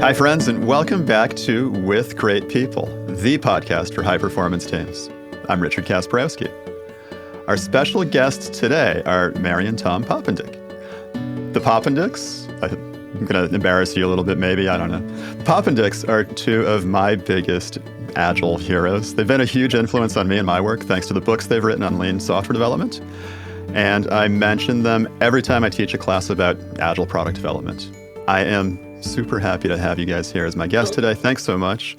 Hi, friends, and welcome back to With Great People, the podcast for high-performance teams. I'm Richard Kasparowski. Our special guests today are Mary and Tom Poppendieck. The Poppendicks, I'm going to embarrass you a little bit, maybe, I don't know. Poppendicks are two of my biggest Agile heroes. They've been a huge influence on me and my work, thanks to the books they've written on lean software development. And I mention them every time I teach a class about Agile product development. I am super happy to have you guys here as my guest today. Thanks so much.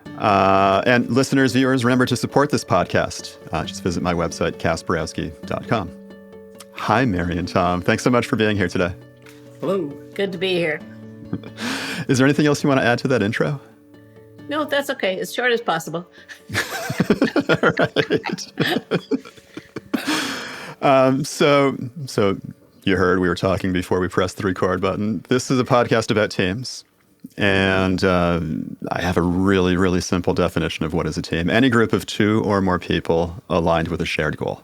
And listeners, viewers, remember to support this podcast. Just visit my website, kasparowski.com. Hi, Mary and Tom. Thanks so much for being here today. Hello. Good to be here. Is there anything else you want to add to that intro? No, that's okay. As short as possible. All right. So you heard we were talking before we pressed the record button. This is a podcast about teams. And I have a really, really simple definition of what is a team. Any group of two or more people aligned with a shared goal.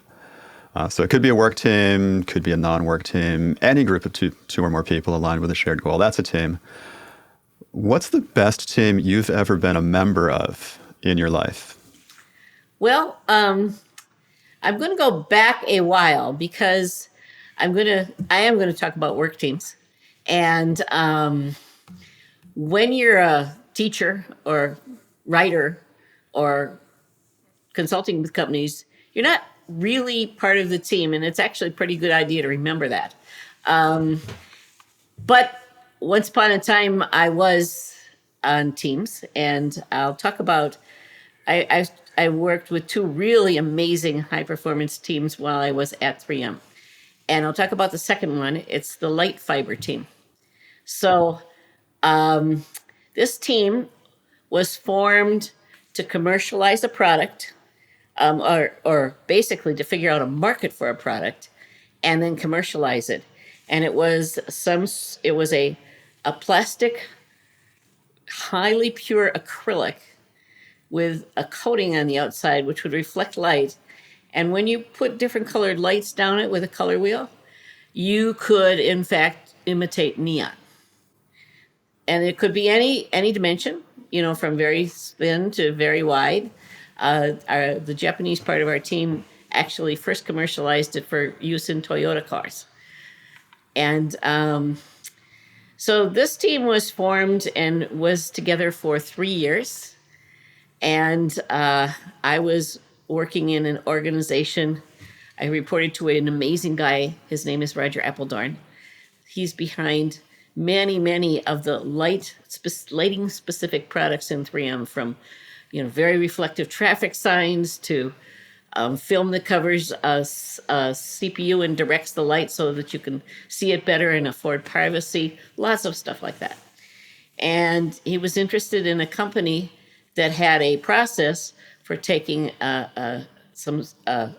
So it could be a work team, could be a non-work team, any group of two or more people aligned with a shared goal. That's a team. What's the best team you've ever been a member of in your life? Well, I'm going to go back a while because I am going to talk about work teams. And when you're a teacher or writer or consulting with companies, you're not really part of the team. And it's actually a pretty good idea to remember that. But once upon a time, I was on teams, and I'll talk about, I worked with two really amazing high-performance teams while I was at 3M. And I'll talk about the second one. It's the light fiber team. So this team was formed to commercialize a product, or basically to figure out a market for a product and then commercialize it. And it was a plastic, highly pure acrylic with a coating on the outside which would reflect light. And when you put different colored lights down it with a color wheel, you could, in fact, imitate neon. And it could be any dimension, from very thin to very wide. The Japanese part of our team actually first commercialized it for use in Toyota cars. And so this team was formed and was together for 3 years. And I was working in an organization. I reported to an amazing guy. His name is Roger Appledorn. He's behind many of the lighting specific products in 3M, from very reflective traffic signs to film that covers a CPU and directs the light so that you can see it better and afford privacy. Lots of stuff like that. And he was interested in a company that had a process for taking some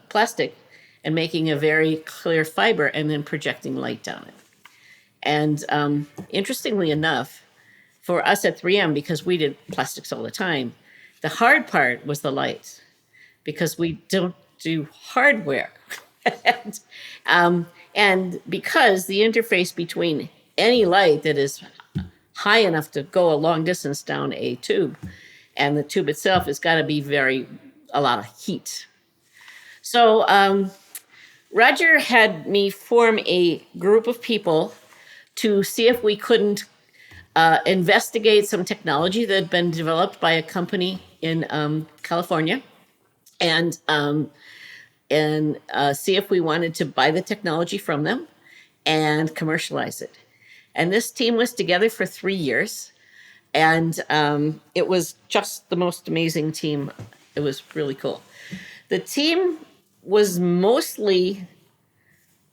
plastic and making a very clear fiber and then projecting light down it. And interestingly enough, for us at 3M, because we did plastics all the time, the hard part was the light, because we don't do hardware. And because the interface between any light that is high enough to go a long distance down a tube and the tube itself has got to be a lot of heat. So Roger had me form a group of people to see if we couldn't investigate some technology that had been developed by a company in California, and see if we wanted to buy the technology from them and commercialize it. And this team was together for 3 years, and it was just the most amazing team. It was really cool. The team was mostly,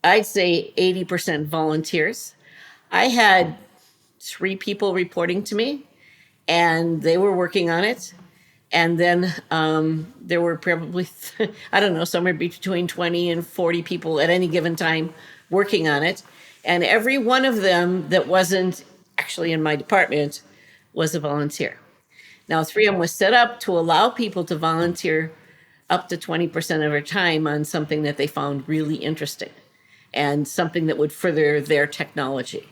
I'd say 80% volunteers. I had 3 people reporting to me, and they were working on it. And then there were probably, somewhere between 20 and 40 people at any given time working on it. And every one of them that wasn't actually in my department was a volunteer. Now, 3M was set up to allow people to volunteer up to 20% of their time on something that they found really interesting and something that would further their technology.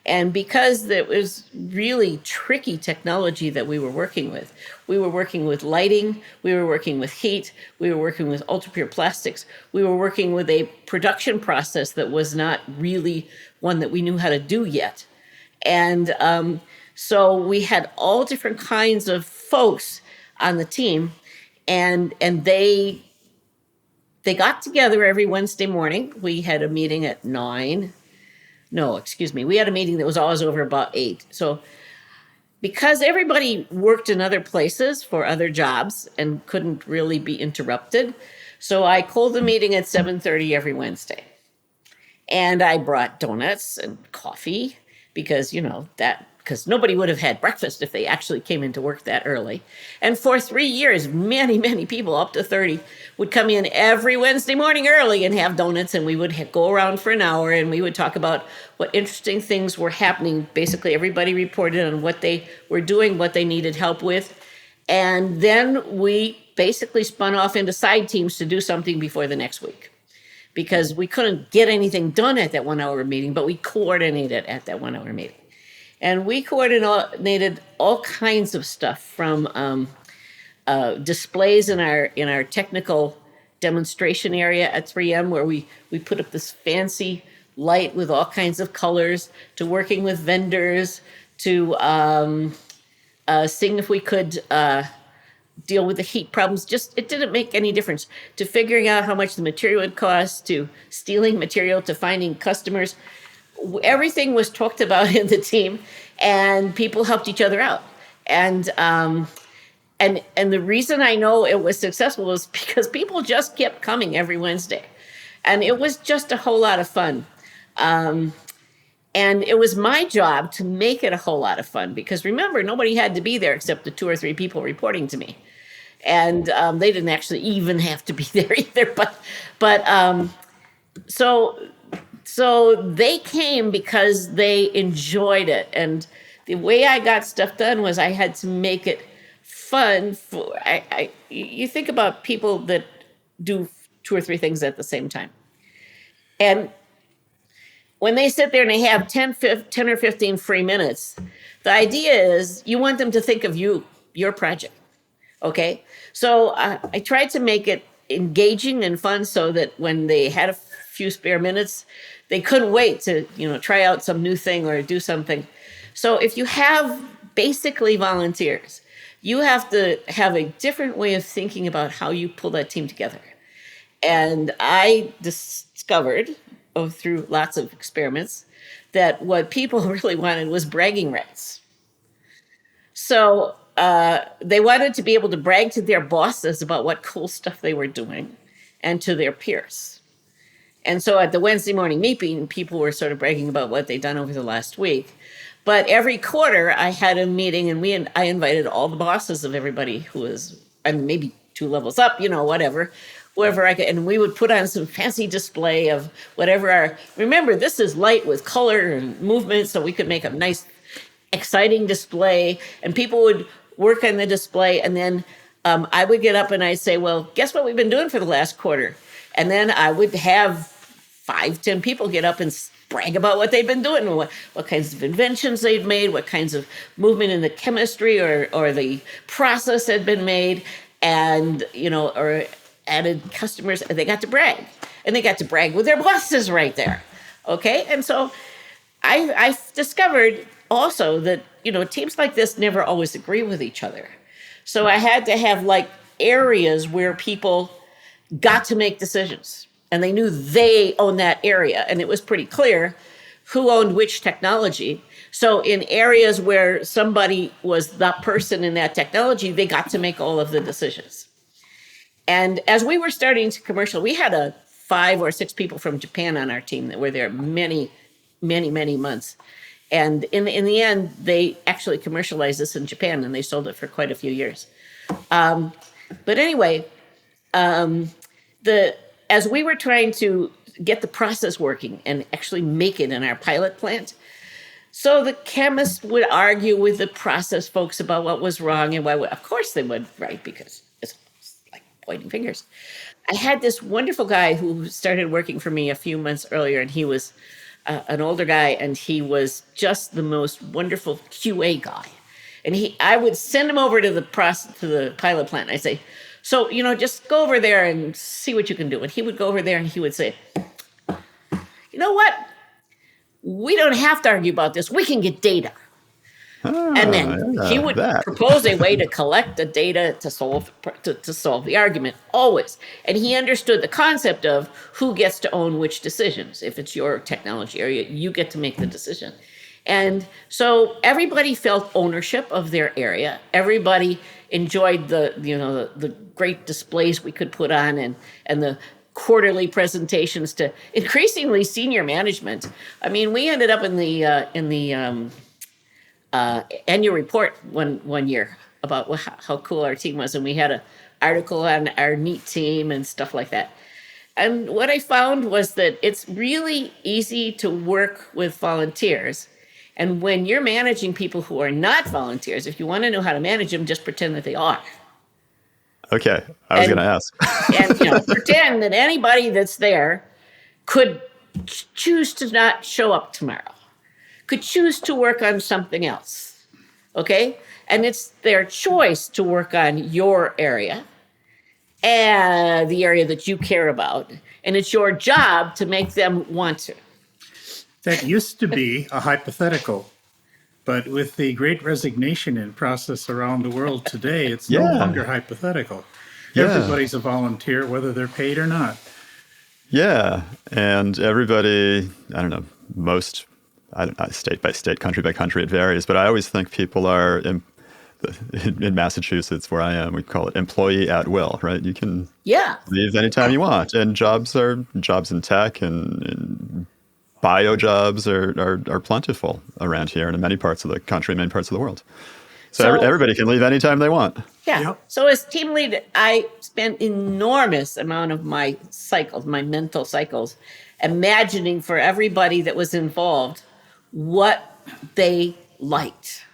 And because it was really tricky technology that we were working with lighting, we were working with heat, we were working with ultra pure plastics, we were working with a production process that was not really one that we knew how to do yet. And so we had all different kinds of folks on the team, and they got together every Wednesday morning. We had a meeting at 9. No, excuse me. We had a meeting that was always over about 8. So because everybody worked in other places for other jobs and couldn't really be interrupted, so I called the meeting at 7:30 every Wednesday. And I brought donuts and coffee because, because nobody would have had breakfast if they actually came into work that early. And for 3 years, many, many people, up to 30, would come in every Wednesday morning early and have donuts. And we would go around for an hour and we would talk about what interesting things were happening. Basically, everybody reported on what they were doing, what they needed help with. And then we basically spun off into side teams to do something before the next week, because we couldn't get anything done at that 1 hour meeting, but we coordinated at that 1 hour meeting. And we coordinated all kinds of stuff from displays in our technical demonstration area at 3M, where we put up this fancy light with all kinds of colors, to working with vendors, to seeing if we could deal with the heat problems. Just, it didn't make any difference, to figuring out how much the material would cost, to stealing material, to finding customers. Everything was talked about in the team, and people helped each other out. And the reason I know it was successful is because people just kept coming every Wednesday, and it was just a whole lot of fun. And it was my job to make it a whole lot of fun, because remember, nobody had to be there except the 2 or 3 people reporting to me. And they didn't actually even have to be there either. But so they came because they enjoyed it. And the way I got stuff done was I had to make it fun. You think about people that do 2 or 3 things at the same time. And when they sit there and they have 10 or 15 free minutes, the idea is you want them to think of your project. Okay? So I tried to make it engaging and fun, so that when they had a few spare minutes, they couldn't wait to, try out some new thing or do something. So if you have basically volunteers, you have to have a different way of thinking about how you pull that team together. And I discovered, through lots of experiments, that what people really wanted was bragging rights. So they wanted to be able to brag to their bosses about what cool stuff they were doing, and to their peers. And so at the Wednesday morning meeting, people were sort of bragging about what they'd done over the last week. But every quarter, I had a meeting, and I invited all the bosses of everybody who was, maybe 2 levels up, whatever, whoever I could, and we would put on some fancy display of whatever remember, this is light with color and movement, so we could make a nice, exciting display, and people would work on the display, and then I would get up and I'd say, well, guess what we've been doing for the last quarter? And then I would have 5, 10 people get up and brag about what they've been doing, and what kinds of inventions they've made, what kinds of movement in the chemistry or the process had been made, and, or added customers. They got to brag, and they got to brag with their bosses right there. Okay. And so I discovered also that, teams like this never always agree with each other. So I had to have areas where people got to make decisions, and they knew they owned that area. And it was pretty clear who owned which technology. So in areas where somebody was the person in that technology, they got to make all of the decisions. And as we were starting to commercial, we had 5 or 6 people from Japan on our team that were there many, many, many months. And in the end, they actually commercialized this in Japan, and they sold it for quite a few years. But anyway, as we were trying to get the process working and actually make it in our pilot plant, so the chemists would argue with the process folks about what was wrong and why. Of course they would, right? Because it's like pointing fingers. I had this wonderful guy who started working for me a few months earlier, and he was an older guy, and he was just the most wonderful QA guy. And I would send him over to the pilot plant. I say, so just go over there and see what you can do. And he would go over there and he would say, you know what? We don't have to argue about this. We can get data. And then he would propose a way to collect the data to solve the argument, always. And he understood the concept of who gets to own which decisions. If it's your technology area, you get to make the decision. And so everybody felt ownership of their area. Everybody enjoyed the great displays we could put on and the quarterly presentations to increasingly senior management. I mean, we ended up in the annual report one year about how cool our team was, and we had an article on our neat team and stuff like that. And what I found was that it's really easy to work with volunteers. And when you're managing people who are not volunteers, if you want to know how to manage them, just pretend that they are. Okay, I was going to ask. And pretend that anybody that's there could choose to not show up tomorrow, could choose to work on something else, okay? And it's their choice to work on your area and the area that you care about, and it's your job to make them want to. That used to be a hypothetical, but with the great resignation in process around the world today, it's no longer hypothetical. Everybody's a volunteer, whether they're paid or not. Yeah, and everybody, I don't know, most, state by state, country by country, it varies, but I always think people are, in Massachusetts, where I am, we call it employee at will, right? You can leave anytime you want, and jobs in tech and bio jobs are plentiful around here and in many parts of the country, many parts of the world. So everybody can leave anytime they want. Yeah. Yep. So as team lead, I spent enormous amount of my cycles, my mental cycles, imagining for everybody that was involved what they liked,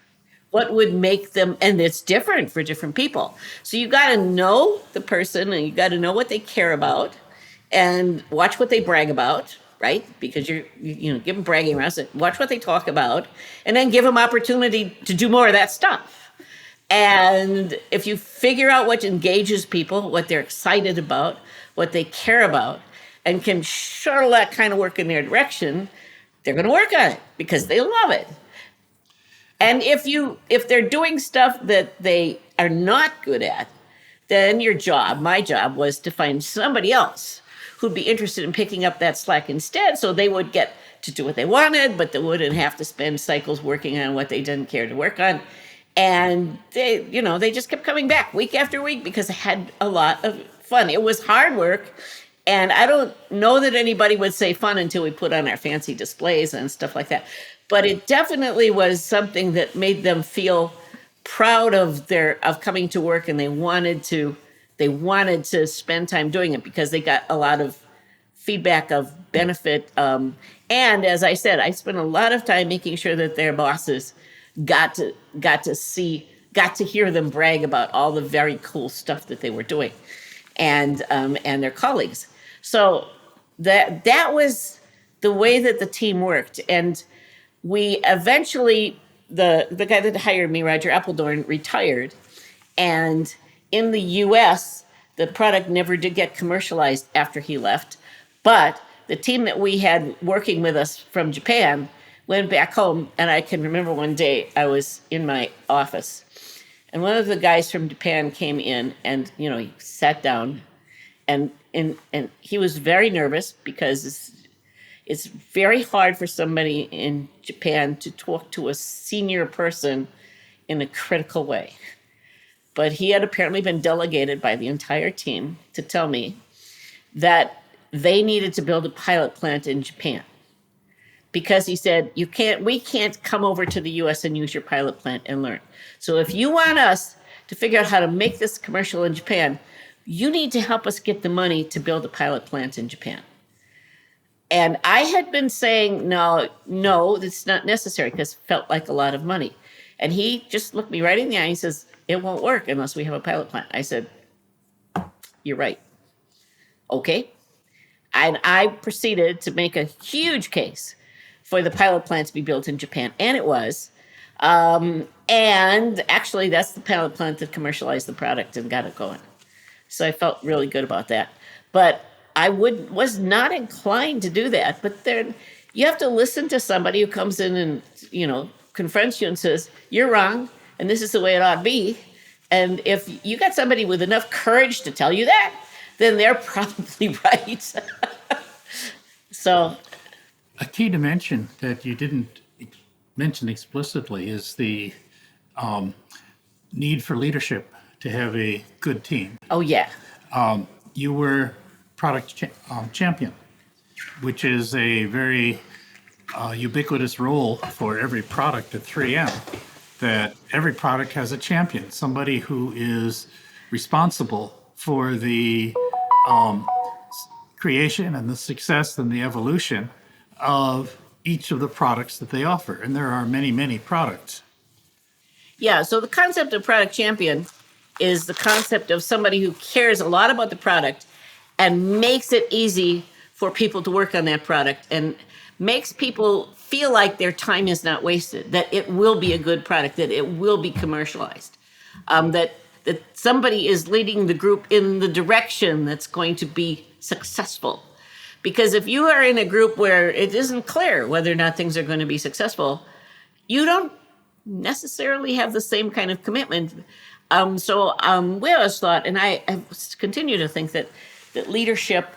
what would make them, and it's different for different people. So you got to know the person, and you got to know what they care about, and watch what they brag about, right? Because you give them bragging rights, watch what they talk about, and then give them opportunity to do more of that stuff. And if you figure out what engages people, what they're excited about, what they care about, and can shuttle that kind of work in their direction, they're going to work on it because they love it. And if they're doing stuff that they are not good at, then my job was to find somebody else who'd be interested in picking up that slack instead, so they would get to do what they wanted, but they wouldn't have to spend cycles working on what they didn't care to work on. And they just kept coming back week after week because I had a lot of fun. It was hard work. And I don't know that anybody would say fun until we put on our fancy displays and stuff like that. But it definitely was something that made them feel proud of coming to work, and they wanted to spend time doing it because they got a lot of feedback of benefit. And as I said, I spent a lot of time making sure that their bosses got to hear them brag about all the very cool stuff that they were doing, and their colleagues. So that was the way that the team worked. And we eventually, the guy that hired me, Roger Appledorn, retired. And in the US, the product never did get commercialized after he left. But the team that we had working with us from Japan went back home. And I can remember one day I was in my office, and one of the guys from Japan came in, and he sat down, and he was very nervous because it's very hard for somebody in Japan to talk to a senior person in a critical way. But he had apparently been delegated by the entire team to tell me that they needed to build a pilot plant in Japan. Because he said, we can't come over to the US and use your pilot plant and learn. So if you want us to figure out how to make this commercial in Japan, you need to help us get the money to build a pilot plant in Japan. And I had been saying, no, it's not necessary, because it felt like a lot of money. And he just looked me right in the eye and he says, it won't work unless we have a pilot plant. I said, you're right. Okay. And I proceeded to make a huge case for the pilot plant to be built in Japan, and it was. And actually, that's the pilot plant that commercialized the product and got it going. So I felt really good about that. But I was not inclined to do that. But then you have to listen to somebody who comes in and, confronts you and says, you're wrong, and this is the way it ought to be. And if you got somebody with enough courage to tell you that, then they're probably right. So a key dimension that you didn't mention explicitly is the need for leadership to have a good team. Oh, yeah. You were product champion, which is a very ubiquitous role for every product at 3M, that every product has a champion, somebody who is responsible for the creation and the success and the evolution of each of the products that they offer. And there are many, many products. Yeah, so the concept of product champion is the concept of somebody who cares a lot about the product and makes it easy for people to work on that product and makes people feel like their time is not wasted, that it will be a good product, that it will be commercialized, that somebody is leading the group in the direction that's going to be successful. Because if you are in a group where it isn't clear whether or not things are going to be successful, you don't necessarily have the same kind of commitment. So we always thought, and I continue to think that leadership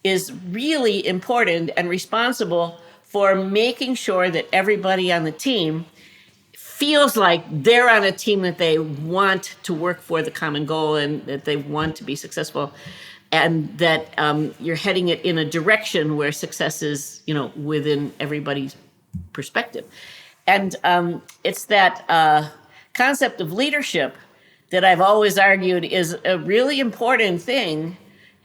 is really important and responsible for making sure that everybody on the team feels like they're on a team that they want to work for the common goal and that they want to be successful, and that you're heading it in a direction where success is, within everybody's perspective. And it's that concept of leadership that I've always argued is a really important thing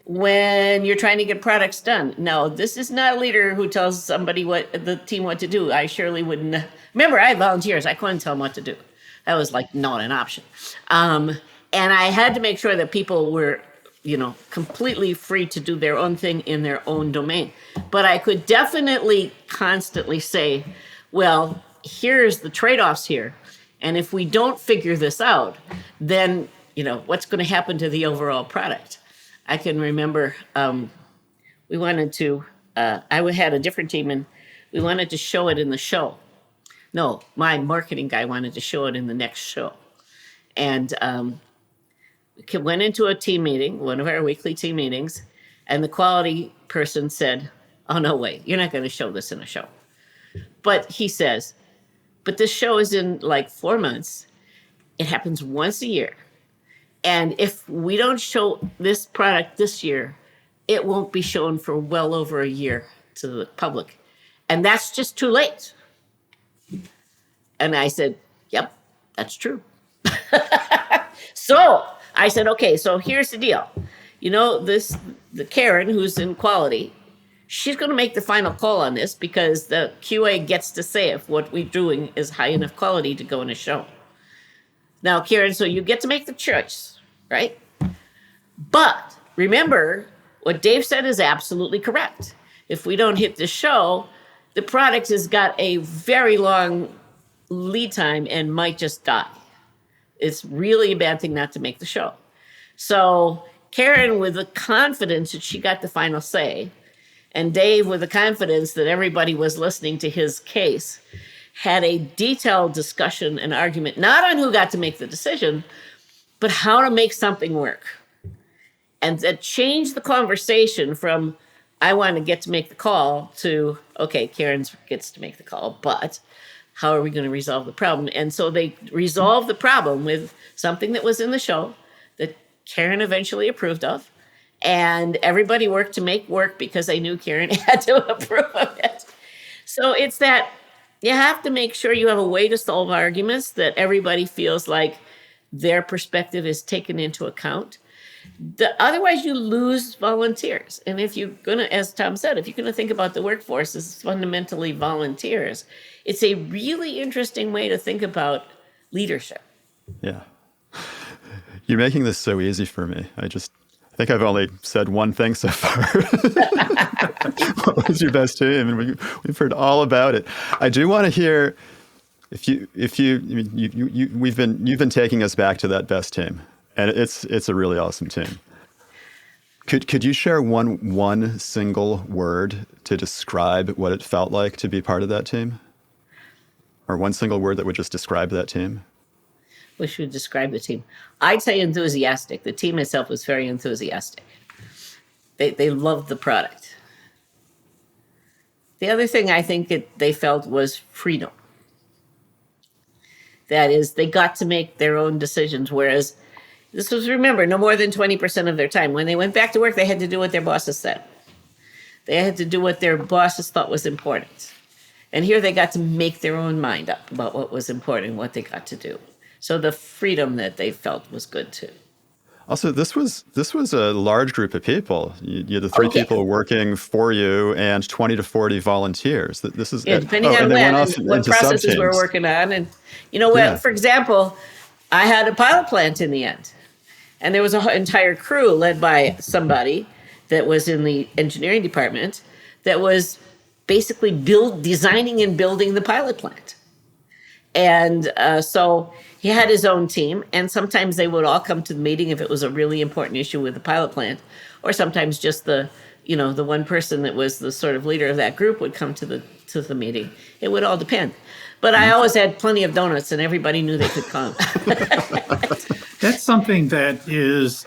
when you're trying to get products done. Now, this is not a leader who tells somebody the team what to do. I surely wouldn't. Remember, I had volunteers. I couldn't tell them what to do. That was like not an option. And I had to make sure that people were, completely free to do their own thing in their own domain. But I could definitely constantly say, well, here's the trade-offs here. And if we don't figure this out, then, what's going to happen to the overall product? I can remember we wanted to, I had a different team and we wanted to show it in the show. No, my marketing guy wanted to show it in the next show. And we went into a team meeting, one of our weekly team meetings, and the quality person said, oh, no way, you're not going to show this in a show. But he says, but this show is in like 4 months. It happens once a year. And if we don't show this product this year, it won't be shown for well over a year to the public. And that's just too late. And I said, yep, that's true. So I said, okay, so here's the deal. The Karen who's in quality, she's going to make the final call on this because the QA gets to say if what we're doing is high enough quality to go in a show. Now, Karen, so you get to make the choice, right? But remember, what Dave said is absolutely correct. If we don't hit the show, the product has got a very long lead time and might just die. It's really a bad thing not to make the show. So Karen, with the confidence that she got the final say, and Dave, with the confidence that everybody was listening to his case, had a detailed discussion and argument, not on who got to make the decision, but how to make something work. And that changed the conversation from, I want to get to make the call, to, okay, Karen gets to make the call, but how are we going to resolve the problem? And so they resolved the problem with something that was in the show that Karen eventually approved of. And everybody worked to make work because they knew Karen had to approve of it. So it's that you have to make sure you have a way to solve arguments that everybody feels like their perspective is taken into account. Otherwise, you lose volunteers. And if you're going to, as Tom said, if you're going to think about the workforce as fundamentally volunteers, it's a really interesting way to think about leadership. Yeah. You're making this so easy for me. I think I've only said one thing so far. What was your best team? And we've heard all about it. I do want to hear if you you've been taking us back to that best team, and it's a really awesome team. Could you share one single word to describe what it felt like to be part of that team, or one single word that would just describe that team? Which would describe the team? I'd say enthusiastic. The team itself was very enthusiastic. They loved the product. The other thing I think they felt was freedom. That is, they got to make their own decisions, whereas this was, remember, no more than 20% of their time. When they went back to work, they had to do what their bosses said. They had to do what their bosses thought was important. And here they got to make their own mind up about what was important, what they got to do. So the freedom that they felt was good too. Also, this was a large group of people. You had the three people working for you and 20 to 40 volunteers. This is depending on when and what processes we're working on. And for example, I had a pilot plant in the end, and there was an entire crew led by somebody that was in the engineering department that was basically designing and building the pilot plant. And so he had his own team, and sometimes they would all come to the meeting if it was a really important issue with the pilot plant, or sometimes just the one person that was the sort of leader of that group would come to the meeting. It would all depend. But I always had plenty of donuts, and everybody knew they could come. That's something that is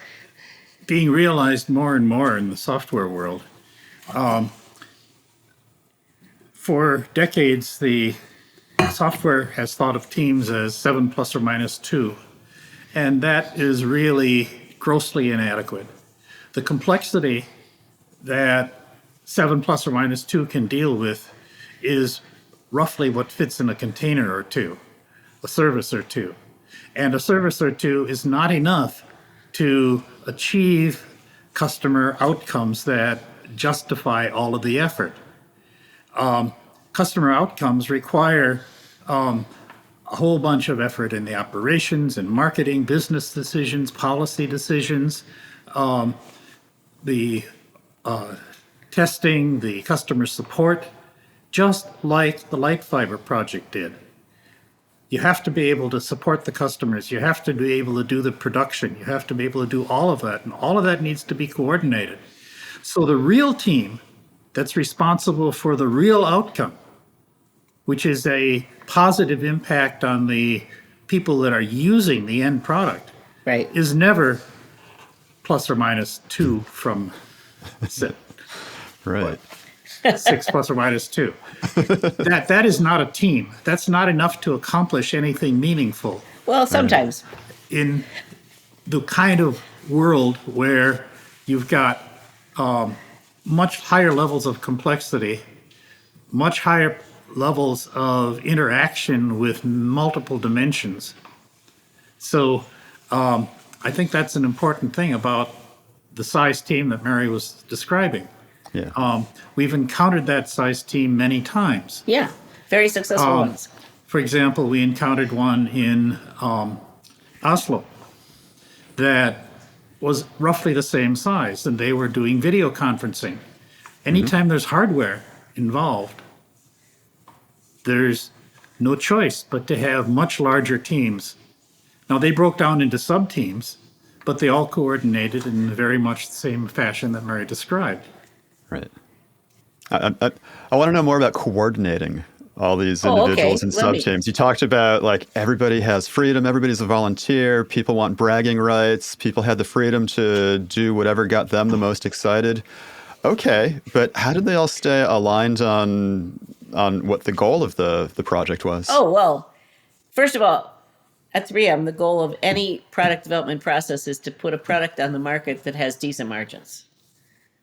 being realized more and more in the software world. For decades, the software has thought of teams as 7 plus or minus 2, and that is really grossly inadequate. The complexity that 7 plus or minus 2 can deal with is roughly what fits in a container or two, a service or two. And a service or two is not enough to achieve customer outcomes that justify all of the effort. Customer outcomes require a whole bunch of effort in the operations and marketing, business decisions, policy decisions, the testing, the customer support, just like the Light Fiber project did. You have to be able to support the customers. You have to be able to do the production. You have to be able to do all of that, and all of that needs to be coordinated. So the real team that's responsible for the real outcome, which is a positive impact on the people that are using the end product, right, is never plus or minus 2 from right. 6 plus or minus 2. That is not a team. That's not enough to accomplish anything meaningful. Well, sometimes. In the kind of world where you've got much higher levels of complexity, much higher levels of interaction with multiple dimensions. So I think that's an important thing about the size team that Mary was describing. Yeah. We've encountered that size team many times. Yeah, very successful ones. For example, we encountered one in Oslo that was roughly the same size, and they were doing video conferencing. Anytime there's hardware involved, there's no choice but to have much larger teams. Now, they broke down into sub-teams, but they all coordinated in very much the same fashion that Mary described. Right. I want to know more about coordinating all these individuals and sub-teams. You talked about like everybody has freedom, everybody's a volunteer, people want bragging rights, people had the freedom to do whatever got them the most excited. Okay, but how did they all stay aligned on what the goal of the project was? Oh, well, first of all, at 3M, the goal of any product development process is to put a product on the market that has decent margins.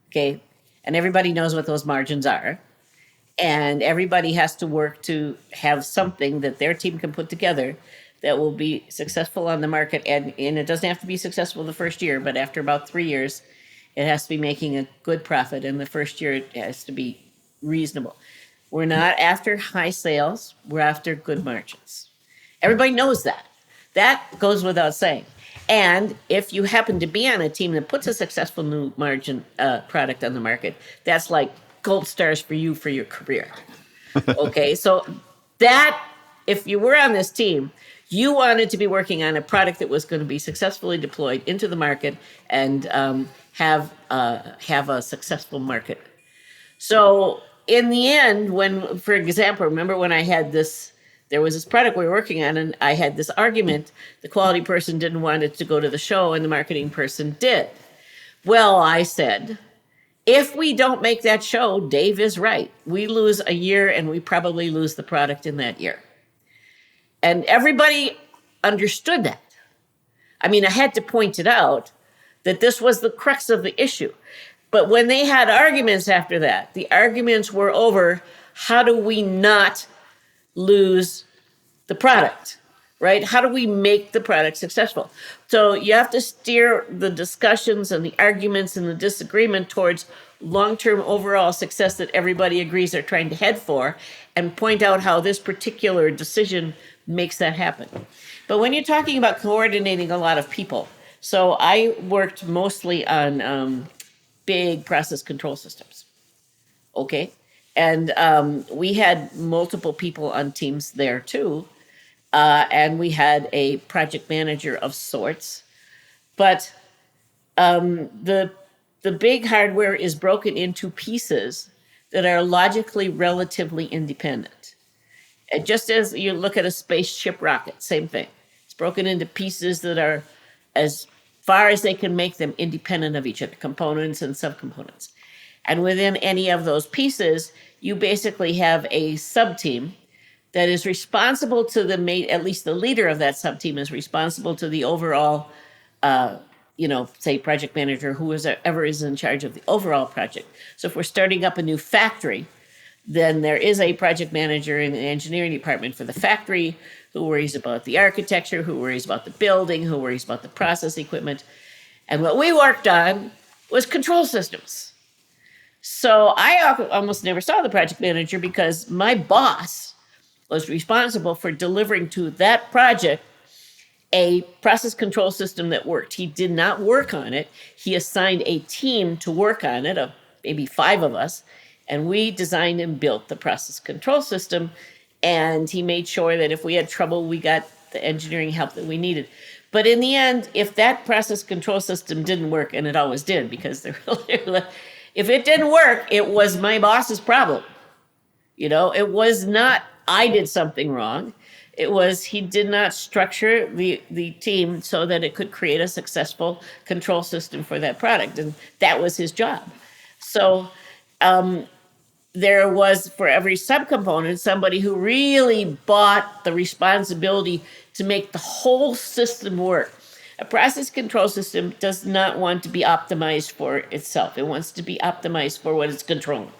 Okay? And everybody knows what those margins are. And everybody has to work to have something that their team can put together that will be successful on the market. And it doesn't have to be successful the first year, but after about 3 years, it has to be making a good profit. And the first year, it has to be reasonable. We're not after high sales. We're after good margins. Everybody knows that. That goes without saying. And if you happen to be on a team that puts a successful new margin product on the market, that's like gold stars for you for your career. Okay, so that if you were on this team, you wanted to be working on a product that was going to be successfully deployed into the market and have a successful market. So in the end, when, for example, remember when I had this, there was this product we were working on, and I had this argument. The quality person didn't want it to go to the show, and the marketing person did. Well, I said, if we don't make that show, Dave is right. We lose a year, and we probably lose the product in that year. And everybody understood that. I mean, I had to point it out that this was the crux of the issue. But when they had arguments after that, the arguments were over how do we not lose the product, right? How do we make the product successful? So you have to steer the discussions and the arguments and the disagreement towards long-term overall success that everybody agrees they're trying to head for, and point out how this particular decision makes that happen. But when you're talking about coordinating a lot of people, so I worked mostly on big process control systems. Okay. And we had multiple people on teams there too. And we had a project manager of sorts. But the big hardware is broken into pieces that are logically relatively independent. And just as you look at a spaceship rocket, same thing. It's broken into pieces that are as far as they can make them independent of each other, components and subcomponents. And within any of those pieces, you basically have a sub-team that is responsible to the mate, at least the leader of that sub-team is responsible to the overall, say project manager, who is ever is in charge of the overall project. So if we're starting up a new factory, then there is a project manager in the engineering department for the factory who worries about the architecture, who worries about the building, who worries about the process equipment. And what we worked on was control systems. So I almost never saw the project manager because my boss was responsible for delivering to that project a process control system that worked. He did not work on it. He assigned a team to work on it, of maybe 5 of us, and we designed and built the process control system. And he made sure that if we had trouble, we got the engineering help that we needed. But in the end, if that process control system didn't work, and it always did, because if it didn't work, it was my boss's problem. It was not I did something wrong. It was he did not structure the team so that it could create a successful control system for that product. And that was his job. So there was, for every subcomponent, somebody who really bought the responsibility to make the whole system work. A process control system does not want to be optimized for itself. It wants to be optimized for what it's controlling,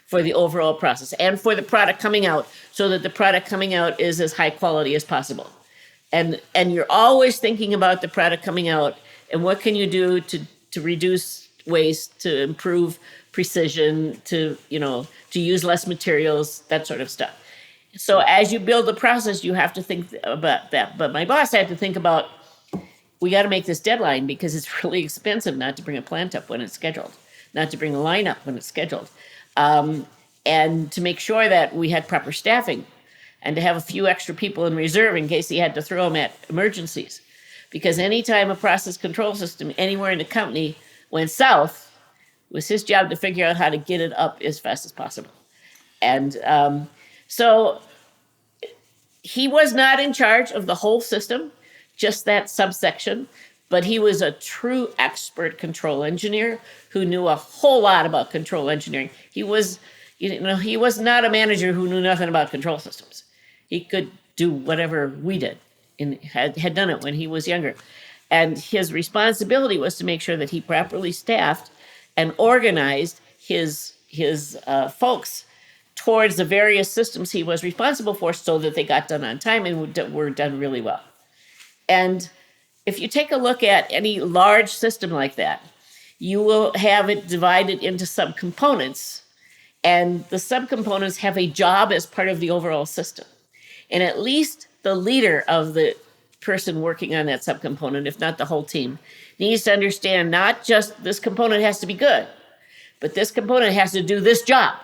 for the overall process, and for the product coming out, so that the product coming out is as high quality as possible. And you're always thinking about the product coming out and what can you do to reduce waste, to improve precision, to use less materials, that sort of stuff. So as you build the process, you have to think about that. But my boss had to think about, we got to make this deadline because it's really expensive not to bring a plant up when it's scheduled, not to bring a line up when it's scheduled. And to make sure that we had proper staffing and to have a few extra people in reserve in case he had to throw them at emergencies. Because anytime a process control system anywhere in the company went south, it was his job to figure out how to get it up as fast as possible. And so he was not in charge of the whole system, just that subsection, but he was a true expert control engineer who knew a whole lot about control engineering. He was not a manager who knew nothing about control systems. He could do whatever we did and had done it when he was younger. And his responsibility was to make sure that he properly staffed and organized his folks towards the various systems he was responsible for so that they got done on time and were done really well. And if you take a look at any large system like that, you will have it divided into subcomponents, and the subcomponents have a job as part of the overall system. And at least the leader of the person working on that subcomponent, if not the whole team, needs to understand not just this component has to be good, but this component has to do this job.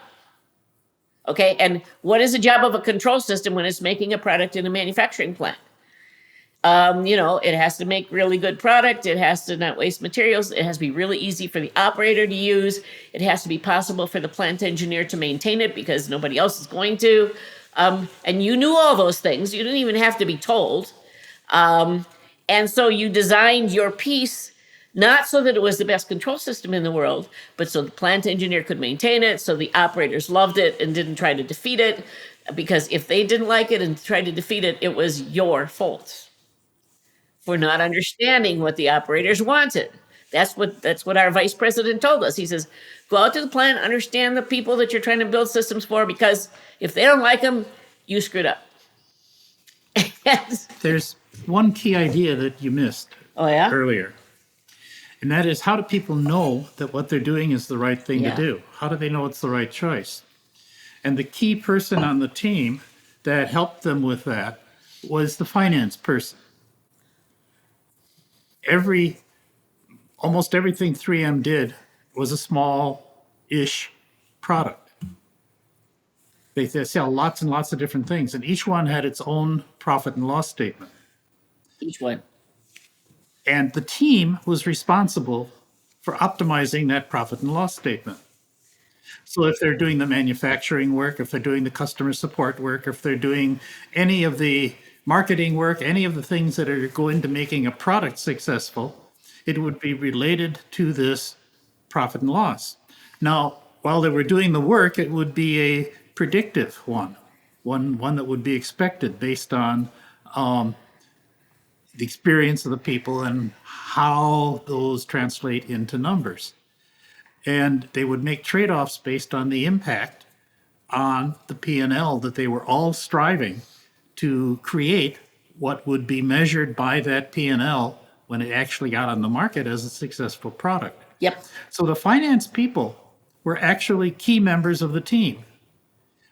Okay, and what is the job of a control system when it's making a product in a manufacturing plant? It has to make really good product. It has to not waste materials. It has to be really easy for the operator to use. It has to be possible for the plant engineer to maintain it because nobody else is going to. And you knew all those things. You didn't even have to be told. And so you designed your piece not so that it was the best control system in the world, but so the plant engineer could maintain it, so the operators loved it and didn't try to defeat it. Because if they didn't like it and tried to defeat it, it was your fault for not understanding what the operators wanted. That's what our vice president told us. He says, go out to the plant, understand the people that you're trying to build systems for, because if they don't like them, you screwed up. There's one key idea that you missed earlier. And that is, how do people know that what they're doing is the right thing to do? How do they know it's the right choice? And the key person on the team that helped them with that was the finance person. Almost everything 3M did was a small-ish product. They sell lots and lots of different things, and each one had its own profit and loss statement. Each one. And the team was responsible for optimizing that profit and loss statement. So if they're doing the manufacturing work, if they're doing the customer support work, if they're doing any of the marketing work, any of the things that are going to making a product successful, it would be related to this profit and loss. Now, while they were doing the work, it would be a predictive one that would be expected based on the experience of the people and how those translate into numbers. And they would make trade-offs based on the impact on the P&L that they were all striving to create what would be measured by that P&L when it actually got on the market as a successful product. Yep. So the finance people were actually key members of the team,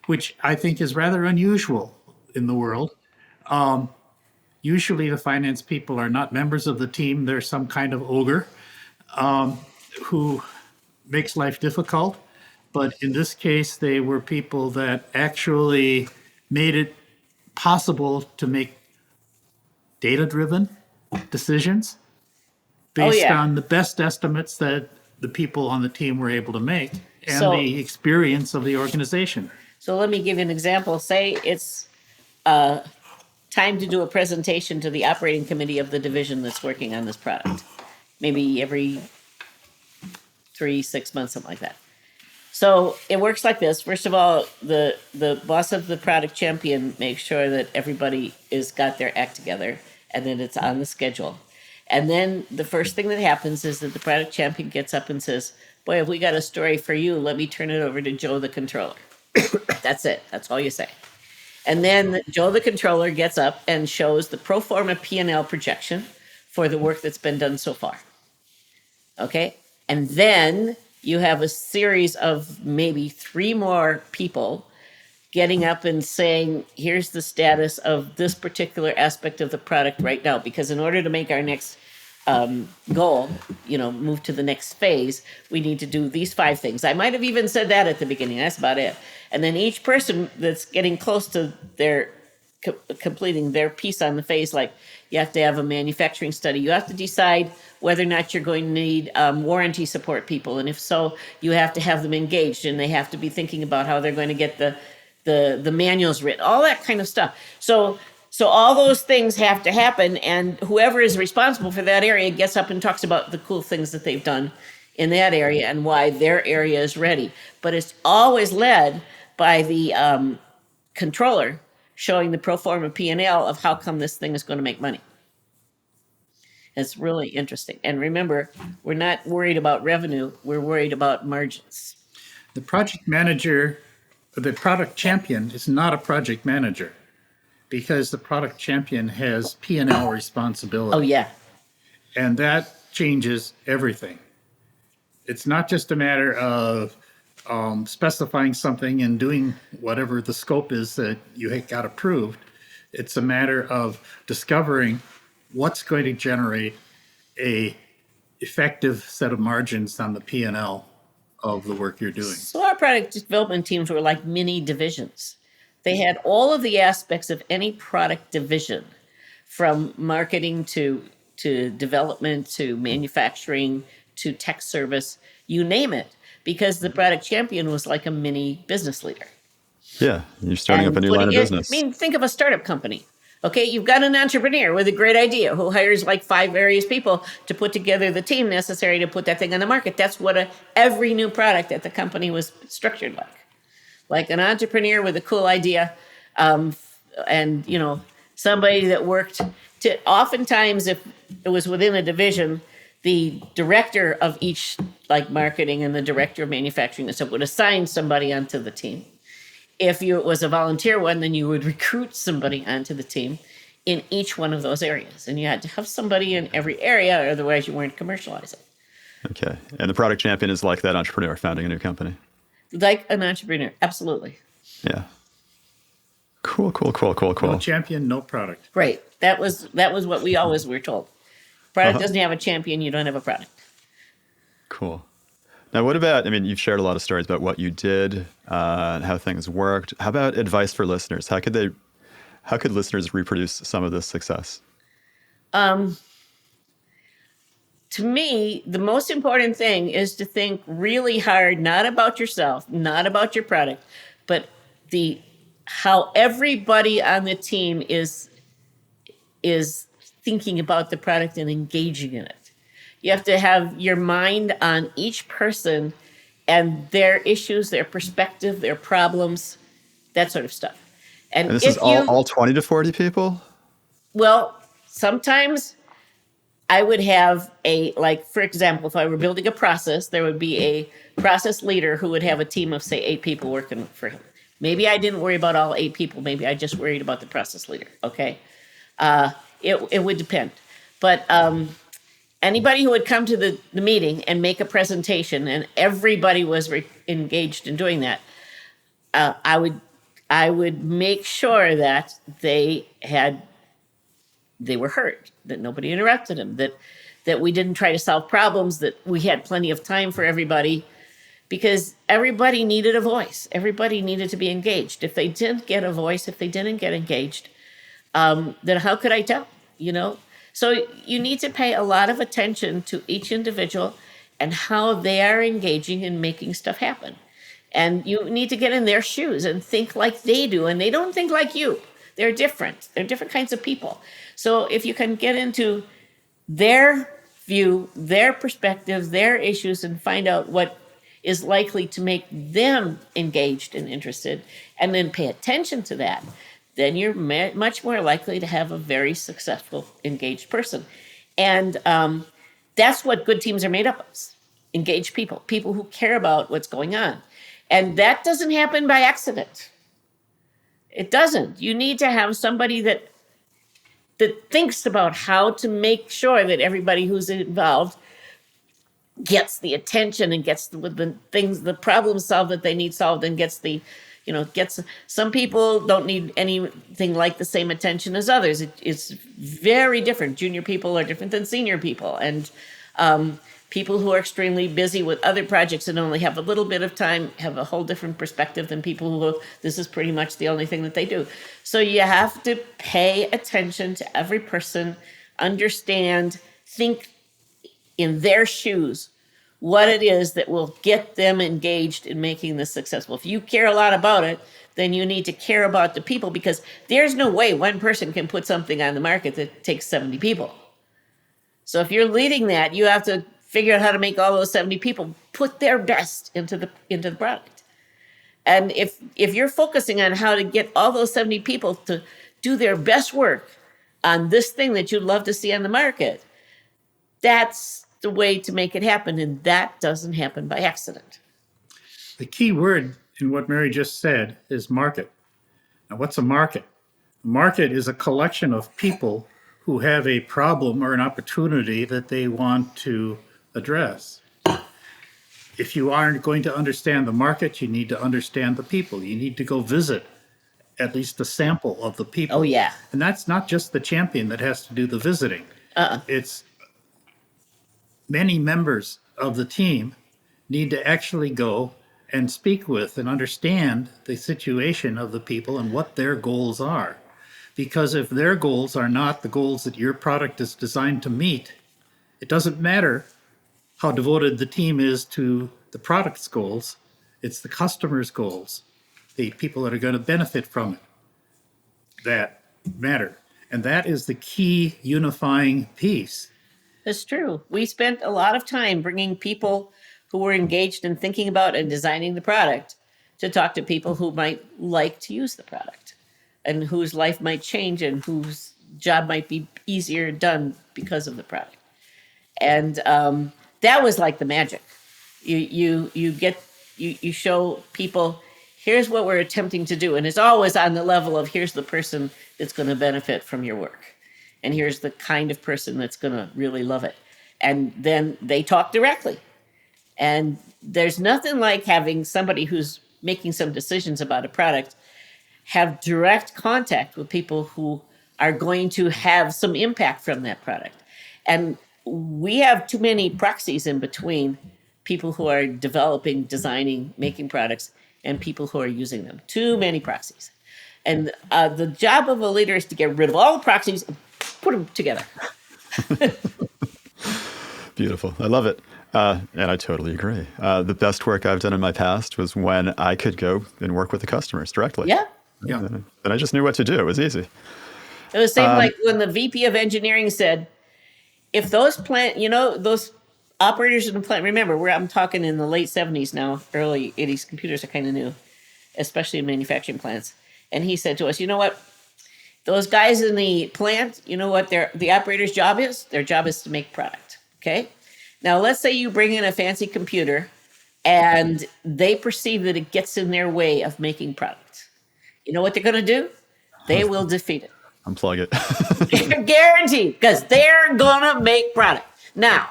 which I think is rather unusual in the world. Usually the finance people are not members of the team. They're some kind of ogre who makes life difficult. But in this case, they were people that actually made it possible to make data-driven decisions based on the best estimates that the people on the team were able to make and the experience of the organization. So let me give you an example. Say it's time to do a presentation to the operating committee of the division that's working on this product. Maybe every 3-6 months, something like that. So it works like this. First of all, the boss of the product champion makes sure that everybody is got their act together and that it's on the schedule. And then the first thing that happens is that the product champion gets up and says, boy, have we got a story for you. Let me turn it over to Joe, the controller. That's it. That's all you say. And then Joe, the controller, gets up and shows the pro forma P&L projection for the work that's been done so far. Okay? And then you have a series of maybe 3 more people getting up and saying, here's the status of this particular aspect of the product right now. Because in order to make our next goal, move to the next phase, we need to do these 5 things. I might have even said that at the beginning. That's about it. And then each person that's getting close to their completing their piece on the phase, like you have to have a manufacturing study. You have to decide whether or not you're going to need warranty support people. And if so, you have to have them engaged and they have to be thinking about how they're going to get the manuals written, all that kind of stuff. So all those things have to happen, and whoever is responsible for that area gets up and talks about the cool things that they've done in that area and why their area is ready. But it's always led by the controller showing the pro forma P&L of how come this thing is going to make money. It's really interesting. And remember, we're not worried about revenue. We're worried about margins. The project manager, the product champion, is not a project manager because the product champion has P&L responsibility. Oh, yeah. And that changes everything. It's not just a matter of specifying something and doing whatever the scope is that you got approved. It's a matter of discovering what's going to generate a effective set of margins on the P&L of the work you're doing? So our product development teams were like mini divisions. They had all of the aspects of any product division, from marketing to development to manufacturing to tech service, you name it, because the product champion was like a mini business leader. Yeah, you're starting up a new line of business. I mean, think of a startup company. Okay, you've got an entrepreneur with a great idea who hires like 5 various people to put together the team necessary to put that thing on the market. That's what every new product at the company was structured like an entrepreneur with a cool idea, and somebody that worked to. Oftentimes, if it was within a division, the director of each, like marketing and the director of manufacturing and stuff, would assign somebody onto the team. If it was a volunteer one, then you would recruit somebody onto the team in each one of those areas. And you had to have somebody in every area, or otherwise you weren't commercializing. Okay. And the product champion is like that entrepreneur founding a new company. Like an entrepreneur, absolutely. Yeah. Cool. No champion, no product. Right. That was what we always were told. Product doesn't have a champion, you don't have a product. Cool. Now, what about, you've shared a lot of stories about what you did and how things worked. How about advice for listeners? How could listeners reproduce some of this success? To me, the most important thing is to think really hard, not about yourself, not about your product, but how everybody on the team is thinking about the product and engaging in it. You have to have your mind on each person and their issues, their perspective, their problems, that sort of stuff. And this is all 20 to 40 people? Well, sometimes I would have for example, if I were building a process, there would be a process leader who would have a team of, say, 8 people working for him. Maybe I didn't worry about all 8 people. Maybe I just worried about the process leader, okay? It would depend. But anybody who would come to the meeting and make a presentation, and everybody was engaged in doing that, I would make sure that they were heard, that nobody interrupted them, that we didn't try to solve problems, that we had plenty of time for everybody, because everybody needed a voice. Everybody needed to be engaged. If they didn't get a voice, if they didn't get engaged, then how could I tell, So you need to pay a lot of attention to each individual and how they are engaging in making stuff happen. And you need to get in their shoes and think like they do. And they don't think like you. They're different. They're different kinds of people. So if you can get into their view, their perspective, their issues, and find out what is likely to make them engaged and interested, and then pay attention to that, then you're much more likely to have a very successful, engaged person. And that's what good teams are made up of: engaged people who care about what's going on. And that doesn't happen by accident. It doesn't. You need to have somebody that thinks about how to make sure that everybody who's involved gets the attention and gets the problems solved that they need solved, and some people don't need anything like the same attention as others. It's very different. Junior people are different than senior people. And people who are extremely busy with other projects and only have a little bit of time have a whole different perspective than people who, this is pretty much the only thing that they do. So you have to pay attention to every person, understand, think in their shoes what it is that will get them engaged in making this successful. If you care a lot about it, then you need to care about the people, because there's no way one person can put something on the market that takes 70 people. So if you're leading that, you have to figure out how to make all those 70 people put their best into the product. And if you're focusing on how to get all those 70 people to do their best work on this thing that you'd love to see on the market, that's the way to make it happen. And that doesn't happen by accident. The key word in what Mary just said is market. Now, what's a market? A market is a collection of people who have a problem or an opportunity that they want to address. If you aren't going to understand the market, you need to understand the people. You need to go visit at least a sample of the people. Oh, yeah. And that's not just the champion that has to do the visiting. It's many members of the team need to actually go and speak with and understand the situation of the people and what their goals are. Because if their goals are not the goals that your product is designed to meet, it doesn't matter how devoted the team is to the product's goals. It's the customer's goals, the people that are going to benefit from it, that matter. And that is the key unifying piece. That's true. We spent a lot of time bringing people who were engaged in thinking about and designing the product to talk to people who might like to use the product and whose life might change and whose job might be easier done because of the product. And that was like the magic. You show people, here's what we're attempting to do, and it's always on the level of here's the person that's going to benefit from your work, and here's the kind of person that's going to really love it. And then they talk directly. And there's nothing like having somebody who's making some decisions about a product have direct contact with people who are going to have some impact from that product. And we have too many proxies in between people who are developing, designing, making products and people who are using them. Too many proxies. And the job of a leader is to get rid of all the proxies and put them together. Beautiful. I love it. And I totally agree. The best work I've done in my past was when I could go and work with the customers directly. Yeah. Yeah. And I just knew what to do. It was easy. It was the same like when the VP of engineering said, if those those operators in the plant, remember, I'm talking in the late 70s now, early 80s, computers are kind of new, especially in manufacturing plants. And he said to us, you know what? Those guys in the plant, you know what the operator's job is? Their job is to make product, okay? Now, let's say you bring in a fancy computer and they perceive that it gets in their way of making product. You know what they're going to do? They will defeat it. Unplug it. Guaranteed, because they're going to make product. Now,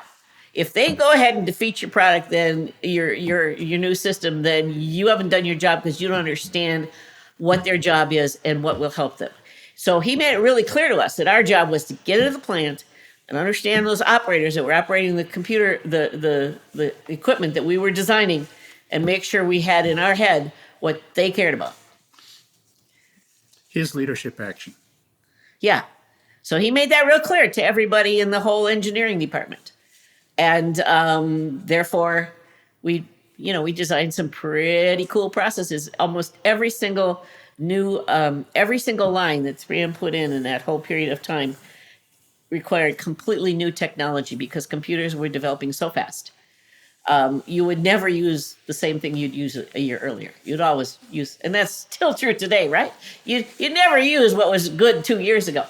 if they go ahead and defeat your product, then your new system, then you haven't done your job because you don't understand what their job is and what will help them. So he made it really clear to us that our job was to get into the plant and understand those operators that were operating the computer, the equipment that we were designing, and make sure we had in our head what they cared about. His leadership action. Yeah. So he made that real clear to everybody in the whole engineering department. And therefore, we designed some pretty cool processes. Almost every single every single line that 3M put in that whole period of time required completely new technology because computers were developing so fast. You would never use the same thing you'd use a year earlier. You'd always use, and that's still true today, right? You never use what was good 2 years ago.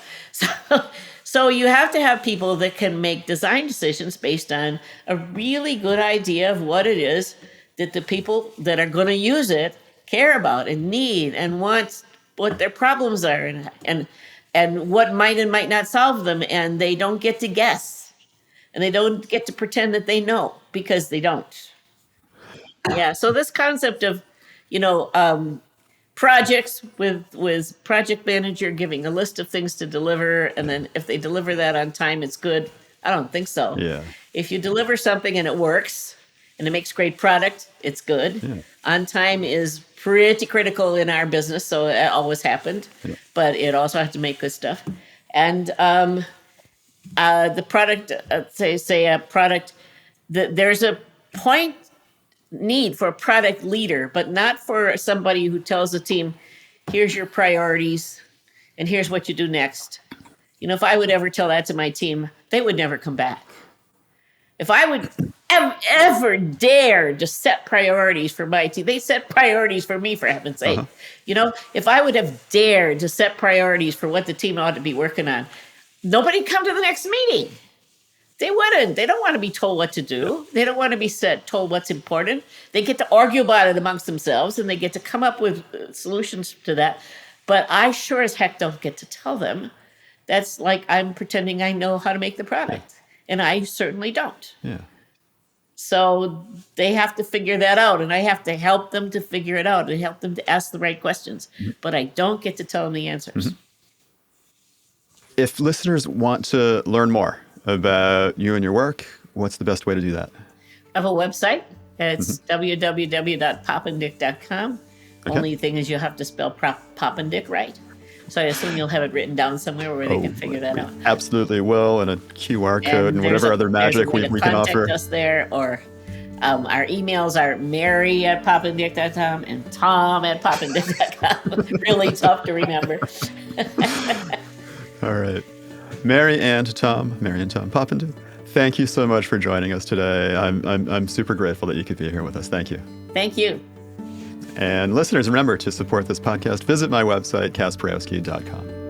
So you have to have people that can make design decisions based on a really good idea of what it is that the people that are going to use it care about and need and want, what their problems are and what might and might not solve them, and they don't get to guess. And they don't get to pretend that they know because they don't. Yeah. So this concept of, projects with project manager giving a list of things to deliver, and then if they deliver that on time, it's good. I don't think so. Yeah. If you deliver something and it works and it makes great product, it's good. Yeah. On time is pretty critical in our business, so it always happened. Yeah. But it also has to make good stuff. And the product, say a product, there's a point need for a product leader, but not for somebody who tells the team, here's your priorities and here's what you do next. If I would ever tell that to my team, they would never come back. If I would ever dare to set priorities for my team, they set priorities for me, for heaven's sake. If I would have dared to set priorities for what the team ought to be working on, nobody'd come to the next meeting. They wouldn't. They don't want to be told what to do. They don't want to be told what's important. They get to argue about it amongst themselves, and they get to come up with solutions to that. But I sure as heck don't get to tell them. That's like I'm pretending I know how to make the product, and I certainly don't. Yeah. So they have to figure that out, and I have to help them to figure it out and help them to ask the right questions. But I don't get to tell them the answers. If listeners want to learn more about you and your work, what's the best way to do that? I have a website. It's www.poppendieck.com. Okay. Only thing is you'll have to spell Poppendieck right. So I assume you'll have it written down somewhere where they can figure that out. Absolutely will, and a QR code and whatever other magic we can offer. Contact us there, or our emails are Mary@Poppendieck.com and Tom@Poppendieck.com. Really tough to remember. All right. Mary and Tom Poppendieck, thank you so much for joining us today. I'm super grateful that you could be here with us. Thank you. Thank you. And listeners, remember to support this podcast. Visit my website, kasparowski.com.